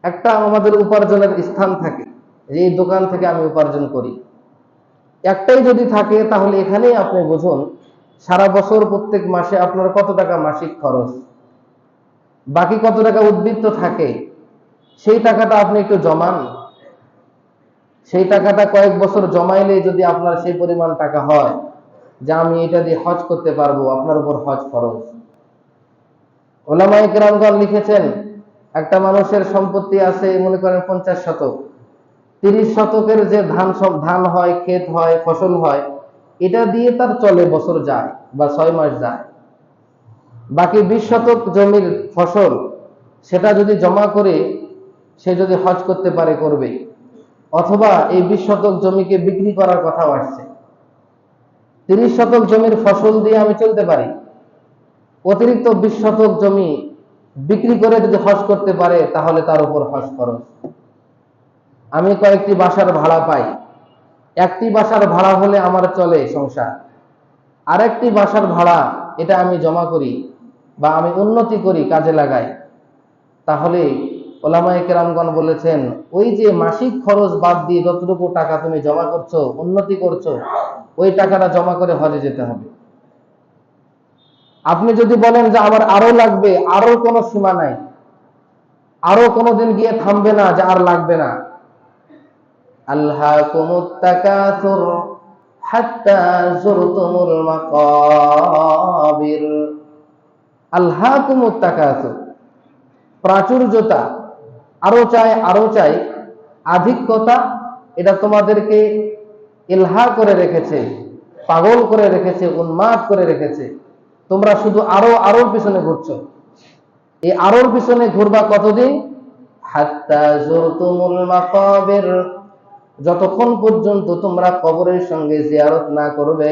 একটা আমাদের উপার্জনের স্থান থাকে, যে এই দোকান থেকে আমি উপার্জন করি, একটাই যদি থাকে, তাহলে এখানেই আপনি বুঝুন সারা বছর প্রত্যেক মাসে আপনার কত টাকা মাসিক খরচ, বাকি কত টাকা উদ্বৃত্ত থাকে, সেই টাকাটা আপনি একটু জমান। সেই টাকাটা কয়েক বছর জমাইলে যদি আপনার সেই পরিমাণ টাকা হয় যে আমি এটা দিয়ে হজ করতে পারবো, আপনার উপর হজ ফরজ। উলামায়ে কেরামগণ লিখেছেন একটা মানুষের সম্পত্তি আছে মনে করেন 50 শতক, 30 শতকের যে ধান হয়, ক্ষেত হয়, ফসল হয়, এটা দিয়ে তার চলে, বছর যায় বা 6 মাস যায়। বাকি 20 শতক জমির ফসল, সেটা যদি জমা করে সে যদি হজ করতে পারে করবে, অথবা এই 20 শতক জমিকে বিক্রি করার কথাও আসছে। 30 শতক জমির ফসল দিয়ে আমি চলতে পারি, অতিরিক্ত 20 শতক জমি বিক্রি করে যদি হজ করতে পারে তাহলে তার উপর হজ ফরজ। আমি কয়েকটি বাসার ভাড়া পাই, একটি বাসার ভাড়া হলে আমার চলে সংসার, আরেকটি বাসার ভাড়া এটা আমি জমা করি বা আমি উন্নতি করি, কাজে লাগাই, তাহলে উলামায়ে কেরামগণ বলেছেন ওই যে মাসিক খরচ বাদ দিয়ে যতটুকু টাকা তুমি জমা করছো, উন্নতি করছো, ওই টাকাটা জমা করে হজে যেতে হবে। আপনি যদি বলেন যে আমার আরো লাগবে, আরো কোনো সীমা নাই, আরো কোনোদিন গিয়ে থামবে না যে আর লাগবে না। আলহাকুমুত তাকাসুর হাত্তা যুরতুমুল মাকাবির। আলহাকুমুত তাকাসুর, প্রাচুর্যতা, আরো চাই আরো চাই, আধিক্যতা, এটা তোমাদেরকে ইলহা করে রেখেছে, পাগল করে রেখেছে, উন্মাদ করে রেখেছে। তোমরা শুধু আরো আরোর পিছনে ঘুরছো। এই আরোর পিছনে ঘুরবা কতদিন? হাত্তা যুরতুমুল মাকাবির, যতক্ষণ পর্যন্ত তোমরা কবরের সঙ্গে জিয়ারত না করবে,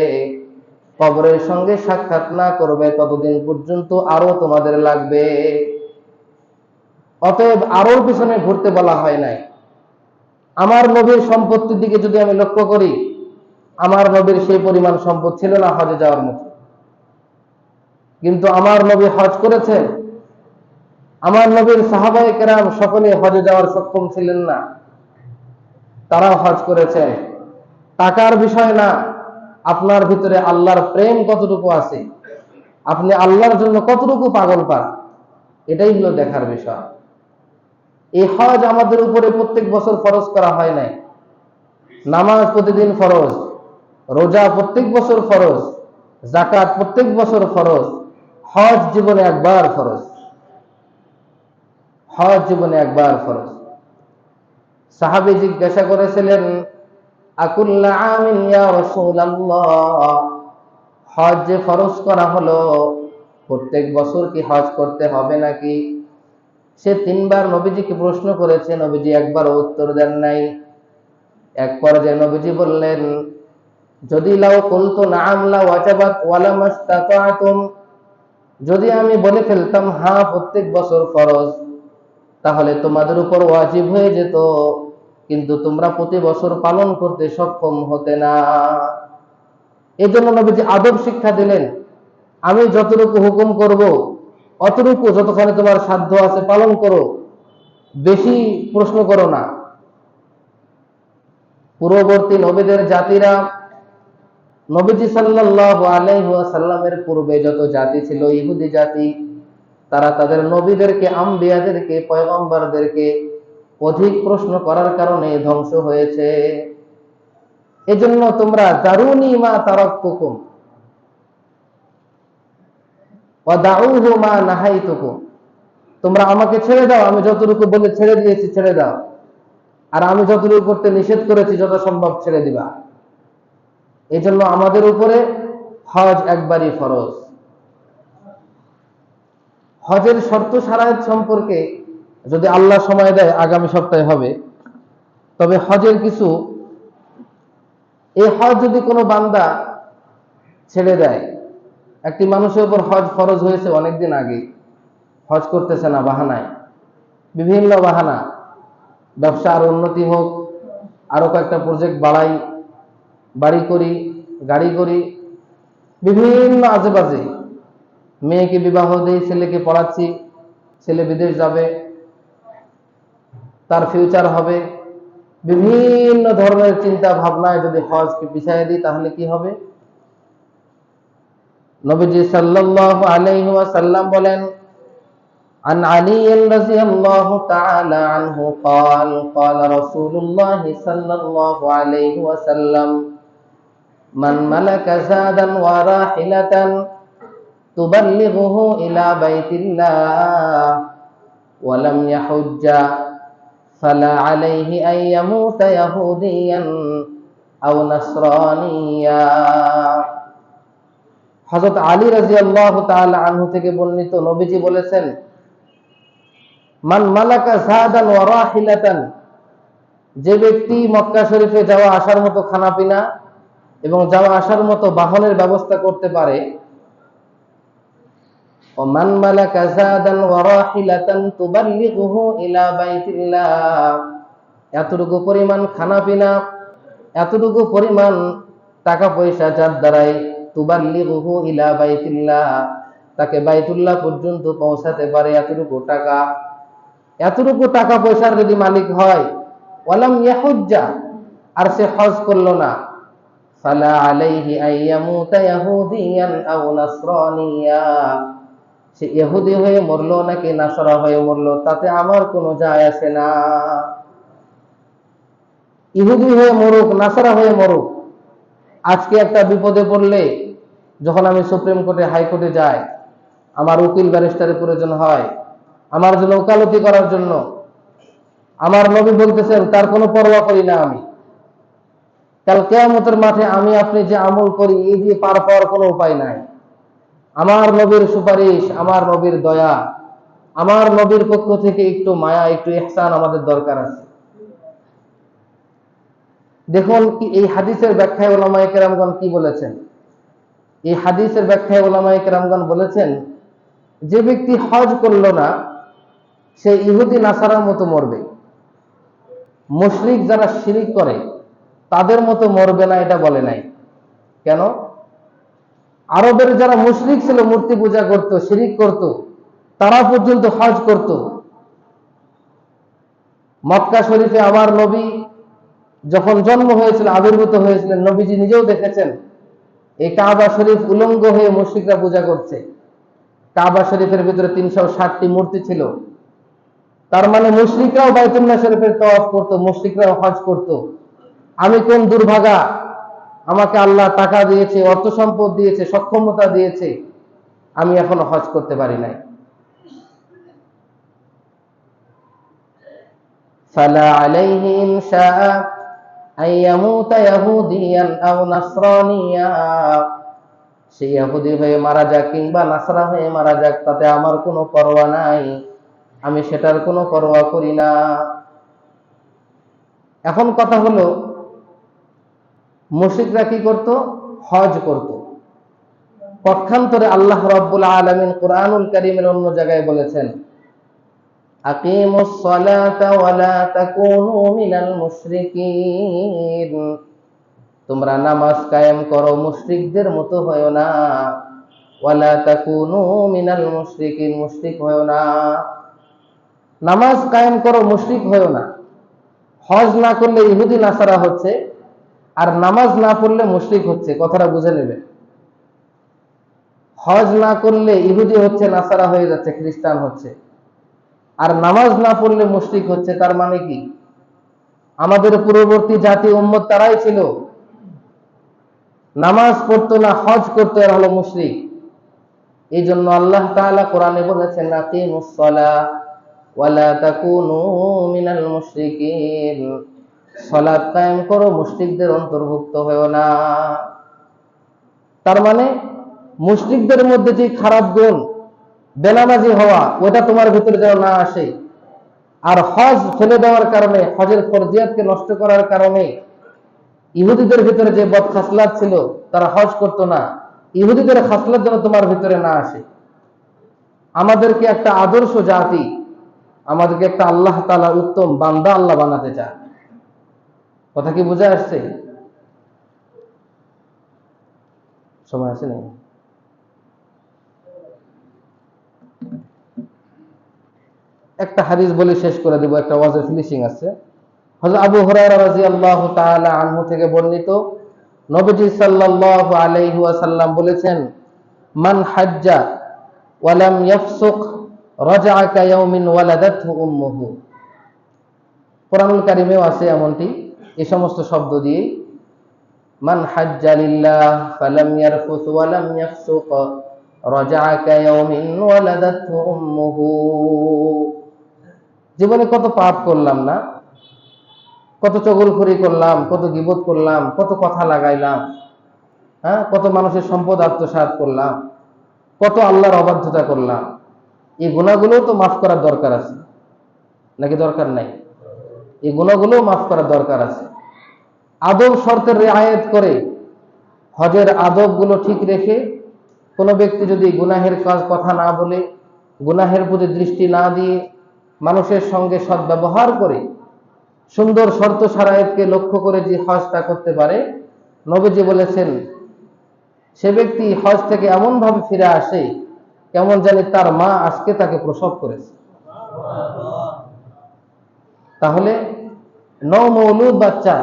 কবরের সঙ্গে সাক্ষাৎ না করবে, ততদিন পর্যন্ত আরো তোমাদের লাগবে। অতএব আরোর পিছনে ঘুরতে বলা হয় নাই। আমার নবীর সম্পত্তির দিকে যদি আমি লক্ষ্য করি, আমার নবীর সেই পরিমাণ সম্পদ ছিল না হজে যাওয়ার মতো। কিন্তু আমার নবী হজ করেছেন? আমার নবীর সাহাবায়ে কেরাম সকলে হজে যাওয়ার সক্ষম ছিলেন না, তারাও হজ করেছেন। টাকার বিষয় না, আপনার ভিতরে আল্লাহর প্রেম কতটুকু আছে, আপনি আল্লাহর জন্য কতটুকু পাগল পান, এটাই হলো দেখার বিষয়। এই হজ আমাদের উপরে প্রত্যেক বছর ফরজ করা হয় নাই। নামাজ প্রতিদিন ফরজ, রোজা প্রত্যেক বছর ফরজ, যাকাত প্রত্যেক বছর ফরজ, হজ জীবনে একবার ফরজ। হজ জীবনে একবার ফরজ। সাহাবী জিজ্ঞাসা করেছিলেন, আকুল্লা আমিন ইয়া রাসূলুল্লাহ, হজ যে ফরজ করা হলো, প্রত্যেক বছর কি হজ করতে হবে নাকি? সে তিনবার নবীজিকে প্রশ্ন করেছে, নবীজি একবারও উত্তর দেন নাই। এক পর্যায়ে নবীজি বললেন, যদি লাউ কুলতু নাআম লা ওয়াজাবাত ওয়ালা মাসতাতাতুম, যদি আমি বলে ফেলতাম হ্যাঁ প্রত্যেক বছর ফরজ, তাহলে তোমাদের উপর ওয়াজিব হয়ে যেত, কিন্তু তোমরা প্রতি বছর পালন করতে সক্ষম হতে না। এই জন্য নবীজি আদব শিক্ষা দিলেন, আমি যতটুকু হুকুম করব অতটুকু যতখানি তোমার সাধ্য আছে পালন করো, বেশি প্রশ্ন করো না। পূর্ববর্তী নবীদের জাতিরা, নবীজি সাল্লাল্লাহু আলাইহি ওয়াসাল্লামের পূর্বে যত জাতি ছিল, ইহুদি জাতি, তারা তাদের নবীদেরকে, আম্বিয়াদেরকে, পয়গম্বরদেরকে অধিক প্রশ্ন করার কারণে ধ্বংস হয়েছে। এজন্য তোমরা দারুনি মা তারাকতুকুম ওয়া দাউহু মা নাহাইতুকুম, তোমরা আমাকে ছেড়ে দাও, আমি যতটুকু বলে ছেড়ে দিয়েছি ছেড়ে দাও, আর আমি যতটুকু করতে নিষেধ করেছি যত সম্ভব ছেড়ে দিবা। এই জন্য আমাদের উপরে হজ একবারই ফরজ। হজের শর্ত সারায়ত সম্পর্কে যদি আল্লাহ সময় দেয় আগামী সপ্তাহে হবে। তবে হজের কিছু, এই হজ যদি কোনো বান্দা ছেড়ে দেয়, একটি মানুষের উপর হজ ফরজ হয়েছে অনেকদিন আগে, হজ করতেছে না বাহানায়, বিভিন্ন বাহানা, ব্যবসা আরো উন্নতি হোক, আরো কয়েকটা প্রজেক্ট বাড়াই, বাড়ি করি, গাড়ি করি, বিভিন্ন আজেবাজে, মেয়েকে বিবাহ দেই, ছেলেকে পড়াচ্ছি, ছেলে বিদেশ যাবে, তার ফিউচার হবে, বিভিন্ন ধরনের চিন্তা ভাবনায় যদি হজকে পিছায় দিই তাহলে কি হবে? নবীজি সাল্লাল্লাহু আলাইহি ওয়াসাল্লাম বলেন, عن علي رضي الله تعالى عنه قال قال رسول الله صلى الله عليه وسلم من ملك زادا وراحلة تبلغه إلى بيت الله ولم يحج فلا عليه أن يموت يهوديا أو نصرانيا। হযরত আলী রাদিয়াল্লাহু তাআলা আনহু থেকে বর্ণিত, নবীজি বলেছেন, মান মালাকা যাদান ওয়া রাহিলাতান, যে ব্যক্তি মক্কা শরীফে যাওয়া আসার মতো খানাপিনা এবং যাওয়া আসার মতো বাহনের ব্যবস্থা করতে পারে, ও মান মালাকা যাদান ওয়া রাহিলাতান তুবাল্লিগুহু ইলা বাইতিল্লাহ, এতটুকু পরিমাণ খানাপিনা, এতটুকু পরিমাণ টাকা পয়সা যার দ্বারাই তুবাল্লিগুহু ইলা বাইতিল্লাহ, তাকে বাইতুল্লাহ পর্যন্ত পৌঁছাতে পারে, এতটুকু টাকা পয়সার যদি মালিক হয়, ওয়ালাম ইয়াহুজ্জা, আর সে হজ করলো না, ফালা আলাইহি আইয়ামুতা ইয়াহুদিয়ান আও নাসরানিয়া, সে ইহুদি হয়ে মরলো নাকি নাসারা হয়ে মরলো তাতে আমার কোনো যায় আসে না। ইহুদি হয়ে মরুক, নাসারা হয়ে মরুক, আজকে একটা বিপদে পড়লে, যখন আমি সুপ্রিম কোর্টে, হাইকোর্টে যাই, আমার উকিল ব্যারিস্টারের প্রয়োজন হয় আমার জন্য ওকালতি করার জন্য, আমার নবী বলতেছেন তার কোনো পরোয়া করি না আমি। কাল কিয়ামতের মাঠে আমি আপনি যে আমল করি এই দিয়ে পার পাওয়ার কোনো উপায় নাই। আমার নবীর সুপারিশ, আমার নবীর দয়া, আমার নবীর পক্ষ থেকে একটু মায়া, একটু ইহসান আমাদের দরকার আছে। দেখুন কি এই হাদিসের ব্যাখ্যায় উলামায়ে কেরামগণ কি বলেছেন। এই হাদিসের ব্যাখ্যায় উলামায়ে কেরামগণ বলেছেন, যে ব্যক্তি হজ করলো না সে ইহুদি নাসারার মতো মরবে। মুশরিক যারা শিরিক করে তাদের মতো মরবে না এটা বলে নাই। কেন? আরবের যারা মুশরিক ছিল, মূর্তি পূজা করত, শিরিক করত, তারা পর্যন্ত হজ করত। মক্কা শরীফে আমার নবী যখন জন্ম হয়েছিল, আবির্ভূত হয়েছিলেন, নবীজি নিজেও দেখেছেন এই কাবা শরীফ উলঙ্গ হয়ে মুশরিকরা পূজা করছে। কাবা শরীফের ভিতরে 360টি মূর্তি ছিল। তার মানে মুশরিকরাও বাইতুল্লাহ শরীফের তওয়াফ করত, মুশরিকরাও হজ করত। আমি কোন দুর্ভাগা, আমাকে আল্লাহ টাকা দিয়েছে, অর্থ সম্পদ দিয়েছে, সক্ষমতা দিয়েছে, আমি এখনো হজ করতে পারি নাই। ফালা আলাইহি ইন শাআ আন ইয়ামুতা ইয়াহুদিয়ান আও নাসরানিয়া, সে ইহুদি হয়ে মারা যাক কিংবা নাসরা হয়ে মারা যাক, তাতে আমার কোনো পরোয়া নাই, আমি সেটার কোনো পরোয়া করি না। এখন কথা হলো, মুশরিকরা কি করত? হজ করত। পক্ষান্তরে আল্লাহ রাব্বুল আলামিন কুরআনুল কারীমের অন্য জায়গায় বলেছেন, আকিমুস সালাতা ওয়া লা তাকুনু মিনাল মুশরিকিন, তোমরা নামাজ কায়েম করো, মুশরিকদের মতো হয়ো না। ওয়া লা তাকুনু মিনাল মুশরিকিন, মুশরিক হয়ো না। নামাজ কায়েম করো, মুশরিক হয়ো না। হজ না করলে ইহুদি নাসারা হচ্ছে, আর নামাজ না পড়লে মুশরিক হচ্ছে। কথাটা বুঝে নেবে। হজ না করলে ইহুদি হচ্ছে, নাসারা হয়ে যাচ্ছে, খ্রিস্টান হচ্ছে, আর নামাজ না পড়লে মুশরিক হচ্ছে। তার মানে কি? আমাদের পূর্ববর্তী জাতি উম্মত তারাই ছিল, নামাজ পড়তো না, হজ করতো, এরা হলো মুশরিক। এই জন্য আল্লাহ তাআলা কোরআনে বলেছেন, আকিমুস সালাহ ওয়া লা তাকুনু মিনাল মুশরিকিন, সালাত কায়েম করো, মুশরিকদের অন্তর্ভুক্ত হয়ো না। তার মানে মুশরিকদের মধ্যে যে খারাপ গুণ, বেনামাজি হওয়া, ওটা তোমার ভিতরে যেন না আসে। আর হজ ফেলে দেওয়ার কারণে, হজের ফরজিয়াতকে নষ্ট করার কারণে ইহুদিদের ভিতরে যে বদ খাসলাত ছিল, তারা হজ করতো না, ইহুদিদের খাসলাত যেন তোমার ভিতরে না আসে। আমাদেরকে একটা আদর্শ জাতি, আমাদেরকে একটা আল্লাহ তাআলার উত্তম বান্দা আল্লাহ বানাতে চায়। কথা কি বুঝে আসছে? সময় আছে না? একটা হাদিস বলে শেষ করে দেব, একটা ওয়াজের ফিনিশিং আছে। হযরত আবু হুরায়রা রাদিয়াল্লাহু তাআলা আনহু থেকে বর্ণিত, নবীজি সাল্লাল্লাহু আলাইহি ওয়াসাল্লাম বলেছেন, মান হাজ্জা ওয়া লাম ইয়াফসুক রাজাআ কায়াউমিন ওয়ালাদাতহু উম্মুহু। কোরআনুল কারীমেও আছে এমনটি, এই সমস্ত শব্দ দিয়ে, মান হাজ্জা লিল্লাহ ফালাম ইয়ারফুস ওয়া লাম ইয়াফসুক রাজাআ কায়াউমিন ওয়ালাদাতহু উম্মুহু। জীবনে কত পাপ করলাম না, কত চগলখড়ি করলাম, কত গীবত করলাম, কত কথা লাগাইলাম, কত মানুষের সম্পদ আত্মসাৎ করলাম, কত আল্লাহর অবাধ্যতা করলাম। এই গুনাহগুলো তো মাফ করার দরকার আছে, নাকি দরকার নাই? এই গুনাহগুলো মাফ করার দরকার আছে। আদব শর্তের রিআয়াত করে, হজের আদবগুলো ঠিক রেখে, কোনো ব্যক্তি যদি গুনাহের কথা না বলে, গুনাহের প্রতি দৃষ্টি না দিয়ে, মানুষের সঙ্গে সদ্ব্যবহার করে, সুন্দর শর্ত শারায়েতকে লক্ষ্য করে যে হজটা করতে পারে, নবীজি বলেছেন সে ব্যক্তি হজ থেকে এমন ভাবে ফিরে আসে কেমন জানি তার মা আজকে তাকে প্রসব করেছে। তাহলে নবমৌলুদ বাচ্চা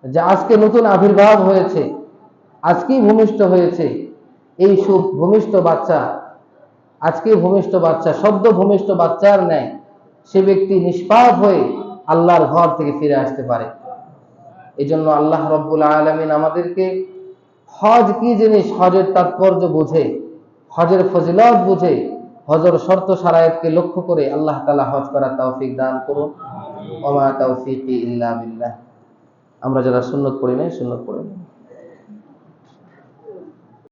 যে আজকে নতুন আবির্ভাব হয়েছে, আজকেই ভূমিষ্ঠ হয়েছে, এই ভূমিষ্ঠ বাচ্চা, আজকেই ভূমিষ্ঠ বাচ্চা, সদ্য ভূমিষ্ঠ বাচ্চার ন্যায় সে ব্যক্তি নিষ্পাপ হয়ে আল্লাহর ঘর থেকে ফিরে আসতে পারে। এই জন্য আল্লাহ রাব্বুল আলামিন আমাদেরকে হজ কি জিনিস, হজের তাৎপর্য বুঝে, হজের ফজিলত বুঝে, হজের শর্ত শারায়েতকে লক্ষ্য করে আল্লাহ তাআলা হজ করার তৌফিক দান করুন। ওয়া মা তাওফীকি ইল্লা বিল্লাহ। আমরা যারা সুন্নত পড়ি নাই, সুন্নত পড়ি।